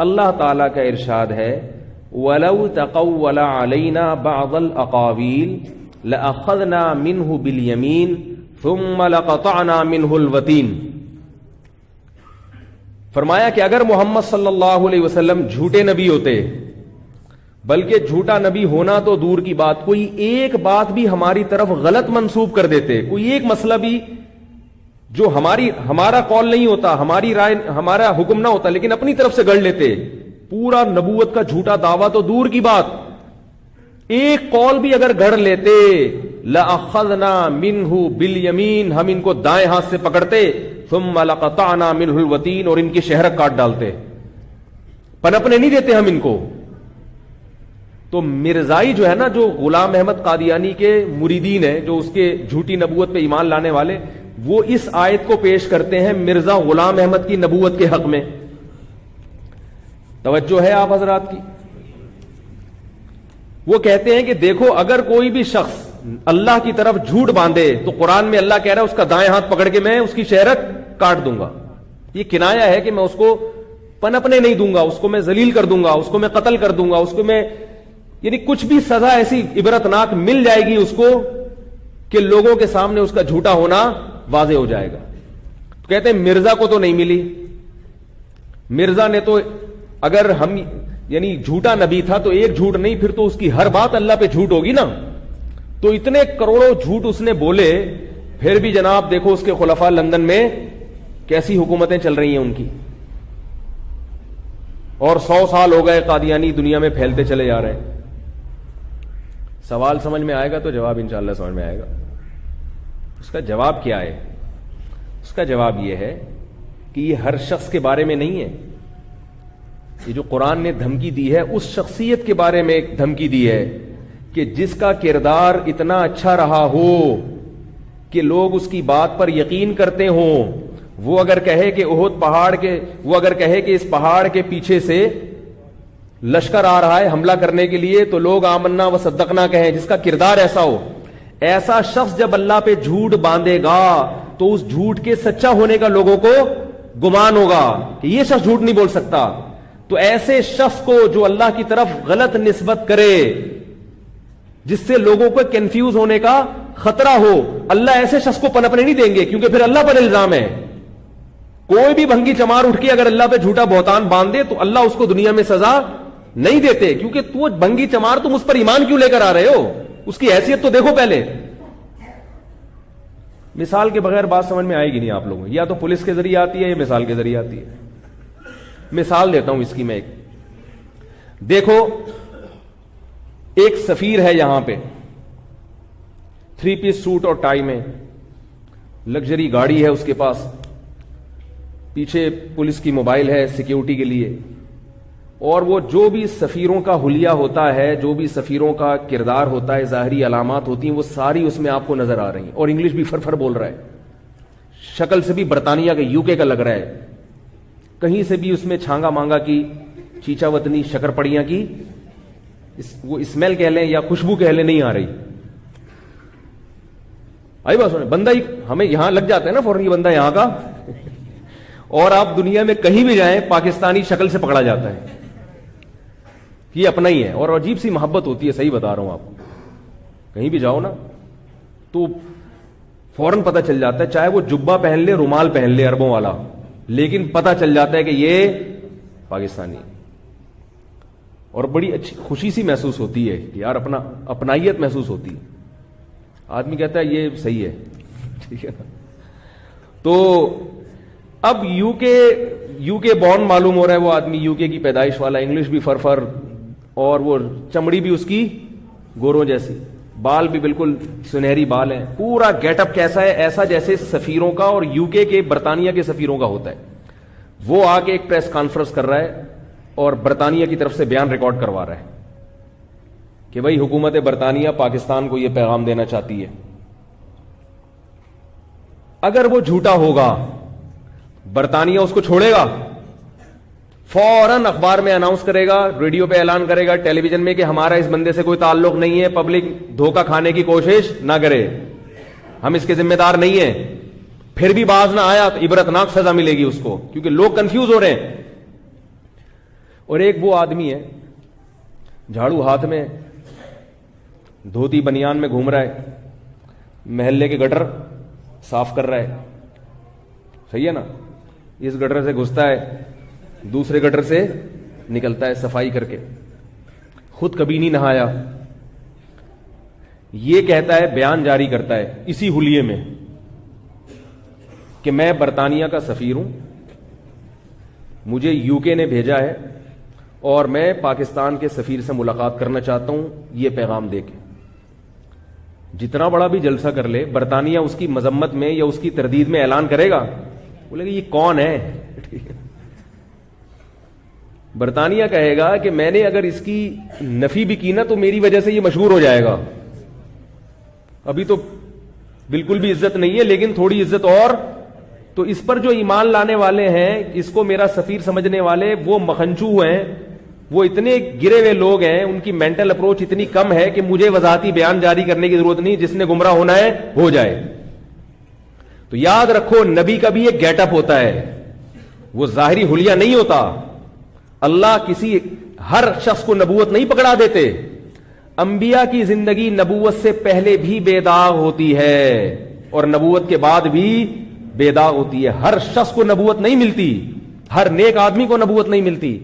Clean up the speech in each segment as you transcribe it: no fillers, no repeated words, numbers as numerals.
اللہ تعالیٰ کا ارشاد ہے وَلَوْ تَقَوَّلَ عَلَيْنَا بَعْضَ الْأَقَاوِيلِ لَأَخَذْنَا مِنْهُ بِالْيَمِينِ ثُمَّ لَقَطَعْنَا مِنْهُ الْوَتِينَ. فرمایا کہ اگر محمد صلی اللہ علیہ وسلم جھوٹے نبی ہوتے، بلکہ جھوٹا نبی ہونا تو دور کی بات، کوئی ایک بات بھی ہماری طرف غلط منسوب کر دیتے، کوئی ایک مسئلہ بھی جو ہمارا قول نہیں ہوتا، ہماری رائے، ہمارا حکم نہ ہوتا، لیکن اپنی طرف سے گڑ لیتے، پورا نبوت کا جھوٹا دعویٰ تو دور کی بات، ایک قول بھی اگر گڑ لیتے لَأَخَذْنَا مِنْهُ بِالْيَمِينِ، ہم ان کو دائیں ہاتھ سے پکڑتے، ثُمَّ لَقَطَعْنَا مِنْهُ الْوَتِينَ، اور ان کی شہرک کاٹ ڈالتے، پنپنے نہیں دیتے ہم ان کو. تو مرزائی جو ہے نا، جو غلام احمد قادیانی کے مریدین ہیں، جو اس کے جھوٹی نبوت پہ ایمان لانے والے، وہ اس آیت کو پیش کرتے ہیں مرزا غلام احمد کی نبوت کے حق میں. توجہ ہے آپ حضرات کی؟ وہ کہتے ہیں کہ دیکھو اگر کوئی بھی شخص اللہ کی طرف جھوٹ باندھے تو قرآن میں اللہ کہہ رہا ہے اس کا دائیں ہاتھ پکڑ کے میں اس کی شہرت کاٹ دوں گا. یہ کنایا ہے کہ میں اس کو پنپنے نہیں دوں گا، اس کو میں ذلیل کر دوں گا، اس کو میں قتل کر دوں گا، اس کو میں، یعنی کچھ بھی سزا ایسی عبرتناک مل جائے گی اس کو کہ لوگوں کے سامنے اس کا جھوٹا ہونا واضح ہو جائے گا. تو کہتے ہیں مرزا کو تو نہیں ملی، مرزا نے تو اگر ہم یعنی جھوٹا نبی تھا تو ایک جھوٹ نہیں، پھر تو اس کی ہر بات اللہ پہ جھوٹ ہوگی نا. تو اتنے کروڑوں جھوٹ اس نے بولے، پھر بھی جناب دیکھو اس کے خلفاء لندن میں کیسی حکومتیں چل رہی ہیں ان کی، اور 100 سال ہو گئے قادیانی دنیا میں پھیلتے چلے جا رہے ہیں. سوال سمجھ میں آئے گا تو جواب انشاءاللہ سمجھ میں آئے گا. اس کا جواب کیا ہے؟ اس کا جواب یہ ہے کہ یہ ہر شخص کے بارے میں نہیں ہے. یہ جو قرآن نے دھمکی دی ہے اس شخصیت کے بارے میں ایک دھمکی دی ہے کہ جس کا کردار اتنا اچھا رہا ہو کہ لوگ اس کی بات پر یقین کرتے ہوں. وہ اگر کہے کہ احد پہاڑ کے، وہ اگر کہے کہ اس پہاڑ کے پیچھے سے لشکر آ رہا ہے حملہ کرنے کے لیے، تو لوگ آمنا و صدقنا کہیں، جس کا کردار ایسا ہو. ایسا شخص جب اللہ پہ جھوٹ باندھے گا تو اس جھوٹ کے سچا ہونے کا لوگوں کو گمان ہوگا کہ یہ شخص جھوٹ نہیں بول سکتا. تو ایسے شخص کو جو اللہ کی طرف غلط نسبت کرے، جس سے لوگوں کو کنفیوز ہونے کا خطرہ ہو، اللہ ایسے شخص کو پنپنے نہیں دیں گے، کیونکہ پھر اللہ پر الزام ہے. کوئی بھی بھنگی چمار اٹھ کے اگر اللہ پہ جھوٹا بہتان باندھ دے تو اللہ اس کو دنیا میں سزا نہیں دیتے، کیونکہ تو بھنگی چمار تم اس پر ایمان کیوں لے کر آ رہے ہو؟ اس کی حیثیت تو دیکھو پہلے. مثال کے بغیر بات سمجھ میں آئے گی نہیں آپ لوگوں، یا تو پولیس کے ذریعے آتی ہے یا مثال کے ذریعے آتی ہے. مثال دیتا ہوں اس کی میں ایک. دیکھو ایک سفیر ہے یہاں پہ، 3 پیس سوٹ اور ٹائی میں، لگژری گاڑی ہے اس کے پاس، پیچھے پولیس کی موبائل ہے سیکیورٹی کے لیے، اور وہ جو بھی سفیروں کا حلیہ ہوتا ہے، جو بھی سفیروں کا کردار ہوتا ہے، ظاہری علامات ہوتی ہیں، وہ ساری اس میں آپ کو نظر آ رہی ہیں. اور انگلش بھی فرفر بول رہا ہے، شکل سے بھی برطانیہ کا، UK کا لگ رہا ہے، کہیں سے بھی اس میں چھانگا مانگا کی، چیچا وطنی، شکر پڑیاں کی وہ اسمیل کہہ لیں یا خوشبو کہہ لیں نہیں آ رہی. آئی بات سنیں، بندہ ہمیں یہاں لگ جاتا ہے نا فوراً، یہ بندہ یہاں کا، اور آپ دنیا میں کہیں بھی جائیں پاکستانی شکل سے پکڑا جاتا ہے، یہ اپنا ہی ہے. اور عجیب سی محبت ہوتی ہے، صحیح بتا رہا ہوں آپ کو. کہیں بھی جاؤ نا تو فوراً پتہ چل جاتا ہے، چاہے وہ جبہ پہن لے، رومال پہن لے عربوں والا، لیکن پتہ چل جاتا ہے کہ یہ پاکستانی. اور بڑی اچھی خوشی سی محسوس ہوتی ہے کہ یار اپنائیت محسوس ہوتی ہے. آدمی کہتا ہے یہ صحیح ہے، ٹھیک ہے نا. تو اب یو کے بورن معلوم ہو رہا ہے وہ آدمی، UK کی پیدائش والا، انگلش بھی فرفر، اور وہ چمڑی بھی اس کی گوروں جیسی، بال بھی بالکل سنہری بال ہیں، پورا گیٹ اپ کیسا ہے؟ ایسا جیسے سفیروں کا اور UK کے، برطانیہ کے سفیروں کا ہوتا ہے. وہ آ کے ایک پریس کانفرنس کر رہا ہے اور برطانیہ کی طرف سے بیان ریکارڈ کروا رہا ہے کہ بھائی حکومت برطانیہ پاکستان کو یہ پیغام دینا چاہتی ہے. اگر وہ جھوٹا ہوگا برطانیہ اس کو چھوڑے گا؟ فوراً اخبار میں اناؤنس کرے گا، ریڈیو پہ اعلان کرے گا، ٹیلی ویژن میں کہ ہمارا اس بندے سے کوئی تعلق نہیں ہے، پبلک دھوکہ کھانے کی کوشش نہ کرے، ہم اس کے ذمہ دار نہیں ہیں. پھر بھی باز نہ آیا تو عبرتناک سزا ملے گی اس کو، کیونکہ لوگ کنفیوز ہو رہے ہیں. اور ایک وہ آدمی ہے جھاڑو ہاتھ میں, دھوتی بنیان میں گھوم رہا ہے, محلے کے گٹر صاف کر رہا ہے, صحیح ہے نا, اس گٹر سے گھستا ہے, دوسرے گٹر سے نکلتا ہے صفائی کر کے, خود کبھی نہیں نہایا, یہ کہتا ہے, بیان جاری کرتا ہے اسی حلیے میں کہ میں برطانیہ کا سفیر ہوں, مجھے یو کے نے بھیجا ہے اور میں پاکستان کے سفیر سے ملاقات کرنا چاہتا ہوں, یہ پیغام دے کے. جتنا بڑا بھی جلسہ کر لے, برطانیہ اس کی مذمت میں یا اس کی تردید میں اعلان کرے گا, بولے گا یہ کون ہے. برطانیہ کہے گا کہ میں نے اگر اس کی نفی بھی کی نا تو میری وجہ سے یہ مشہور ہو جائے گا. ابھی تو بالکل بھی عزت نہیں ہے, لیکن تھوڑی عزت اور. تو اس پر جو ایمان لانے والے ہیں, اس کو میرا سفیر سمجھنے والے, وہ مخنچو ہیں, وہ اتنے گرے ہوئے لوگ ہیں, ان کی مینٹل اپروچ اتنی کم ہے کہ مجھے وضاحتی بیان جاری کرنے کی ضرورت نہیں, جس نے گمراہ ہونا ہے ہو جائے. تو یاد رکھو, نبی کا بھی ایک گیٹ اپ ہوتا ہے, وہ ظاہری حلیہ نہیں ہوتا. اللہ کسی ہر شخص کو نبوت نہیں پکڑا دیتے. انبیاء کی زندگی نبوت سے پہلے بھی بے داغ ہوتی ہے اور نبوت کے بعد بھی بے داغ ہوتی ہے. ہر شخص کو نبوت نہیں ملتی, ہر نیک آدمی کو نبوت نہیں ملتی.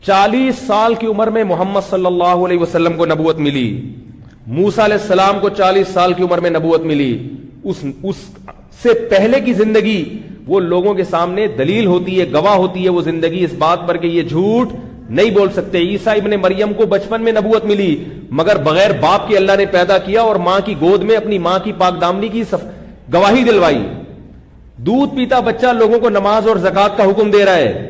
40 سال کی عمر میں محمد صلی اللہ علیہ وسلم کو نبوت ملی, موسیٰ علیہ السلام کو 40 سال کی عمر میں نبوت ملی. اس سے پہلے کی زندگی وہ لوگوں کے سامنے دلیل ہوتی ہے, گواہ ہوتی ہے وہ زندگی اس بات پر کہ یہ جھوٹ نہیں بول سکتے. عیسیٰ ابن مریم کو بچپن میں نبوت ملی, مگر بغیر باپ کے اللہ نے پیدا کیا اور ماں کی گود میں اپنی ماں کی پاک دامنی کی گواہی دلوائی. دودھ پیتا بچہ لوگوں کو نماز اور زکوٰۃ کا حکم دے رہا ہے.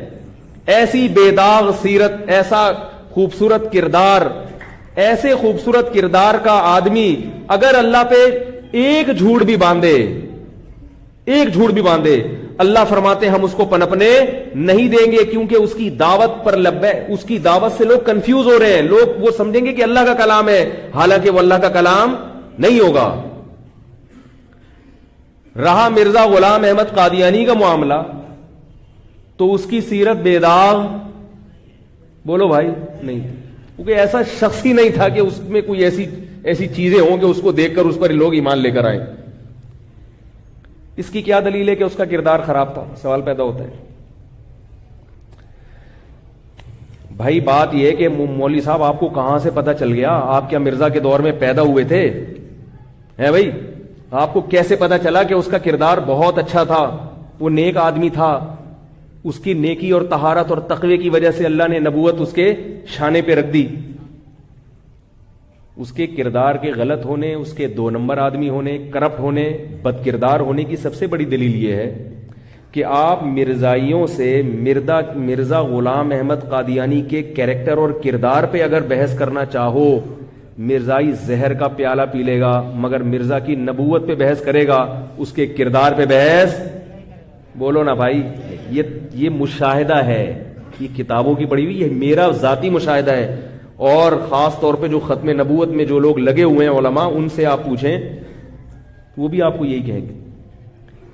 ایسی بے داغ سیرت, ایسا خوبصورت کردار, ایسے خوبصورت کردار کا آدمی اگر اللہ پہ ایک جھوٹ بھی باندھے, ایک جھوٹ بھی باندھے, اللہ فرماتے ہم اس کو پنپنے نہیں دیں گے, کیونکہ اس کی دعوت پر اس کی دعوت سے لوگ کنفیوز ہو رہے ہیں. لوگ وہ سمجھیں گے کہ اللہ کا کلام ہے, حالانکہ وہ اللہ کا کلام نہیں ہوگا. رہا مرزا غلام احمد قادیانی کا معاملہ, تو اس کی سیرت بے داغ, بولو بھائی, نہیں, کیونکہ ایسا شخص ہی نہیں تھا کہ اس میں کوئی ایسی چیزیں ہوں کہ اس کو دیکھ کر اس پر لوگ ایمان لے کر آئیں. اس کی کیا دلیل ہے کہ اس کا کردار خراب تھا؟ سوال پیدا ہوتا ہے. بھائی بات یہ کہ مولوی صاحب آپ کو کہاں سے پتا چل گیا؟ آپ کیا مرزا کے دور میں پیدا ہوئے تھے؟ ہے بھائی, آپ کو کیسے پتا چلا کہ اس کا کردار بہت اچھا تھا, وہ نیک آدمی تھا, اس کی نیکی اور طہارت اور تقوی کی وجہ سے اللہ نے نبوت اس کے شانے پہ رکھ دی. اس کے کردار کے غلط ہونے, اس کے 2 نمبر آدمی ہونے, کرپٹ ہونے, بد کردار ہونے کی سب سے بڑی دلیل یہ ہے کہ آپ مرزائیوں سے مرزا غلام احمد قادیانی کے کیریکٹر اور کردار پہ اگر بحث کرنا چاہو, مرزائی زہر کا پیالہ پی لے گا, مگر مرزا کی نبوت پہ بحث کرے گا, اس کے کردار پہ بحث, بولو نا بھائی. یہ مشاہدہ ہے, یہ کتابوں کی پڑھی ہوئی, یہ میرا ذاتی مشاہدہ ہے. اور خاص طور پہ جو ختم نبوت میں جو لوگ لگے ہوئے ہیں علماء, ان سے آپ پوچھیں وہ بھی آپ کو یہی کہیں گے.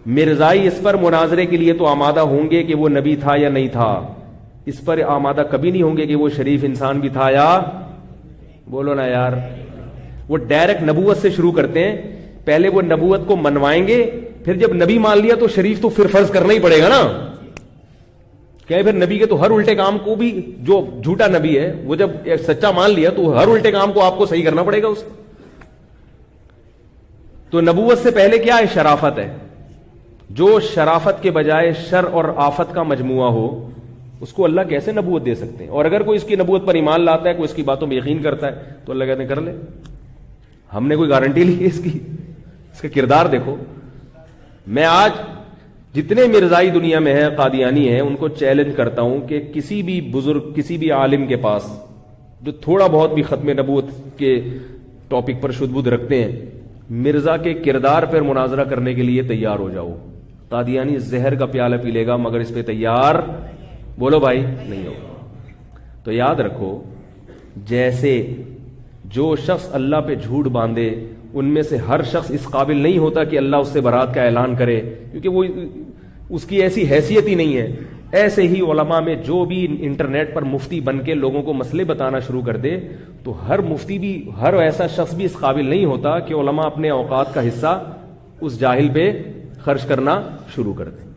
مرزائی اس پر مناظرے کے لیے تو آمادہ ہوں گے کہ وہ نبی تھا یا نہیں تھا, اس پر آمادہ کبھی نہیں ہوں گے کہ وہ شریف انسان بھی تھا یا, بولو نا یار. وہ ڈائریکٹ نبوت سے شروع کرتے ہیں, پہلے وہ نبوت کو منوائیں گے, پھر جب نبی مان لیا تو شریف تو پھر فرض کرنا ہی پڑے گا نا. کہ پھر نبی کے تو ہر الٹے کام کو بھی, جو جھوٹا نبی ہے وہ جب سچا مان لیا تو ہر الٹے کام کو آپ کو صحیح کرنا پڑے گا اس. تو نبوت سے پہلے کیا ہے؟ شرافت ہے. جو شرافت کے بجائے شر اور آفت کا مجموعہ ہو, اس کو اللہ کیسے نبوت دے سکتے ہیں؟ اور اگر کوئی اس کی نبوت پر ایمان لاتا ہے, کوئی اس کی باتوں میں یقین کرتا ہے, تو اللہ کہتے ہیں کر لے, ہم نے کوئی گارنٹی لی ہے اس کی, اس کا کردار دیکھو. میں آج جتنے مرزائی دنیا میں ہیں, قادیانی ہیں, ان کو چیلنج کرتا ہوں کہ کسی بھی بزرگ, کسی بھی عالم کے پاس جو تھوڑا بہت بھی ختم نبوت کے ٹاپک پر شد بدھ رکھتے ہیں, مرزا کے کردار پر مناظرہ کرنے کے لیے تیار ہو جاؤ. قادیانی زہر کا پیالہ پی لے گا, مگر اس پہ تیار, بولو بھائی, نہیں ہوگا. تو یاد رکھو, جیسے جو شخص اللہ پہ جھوٹ باندھے, ان میں سے ہر شخص اس قابل نہیں ہوتا کہ اللہ اس سے برات کا اعلان کرے, کیونکہ وہ اس کی ایسی حیثیت ہی نہیں ہے. ایسے ہی علماء میں جو بھی انٹرنیٹ پر مفتی بن کے لوگوں کو مسئلے بتانا شروع کر دے تو ہر مفتی بھی، ہر ایسا شخص بھی اس قابل نہیں ہوتا کہ علماء اپنے اوقات کا حصہ اس جاہل پہ خرچ کرنا شروع کر دیں.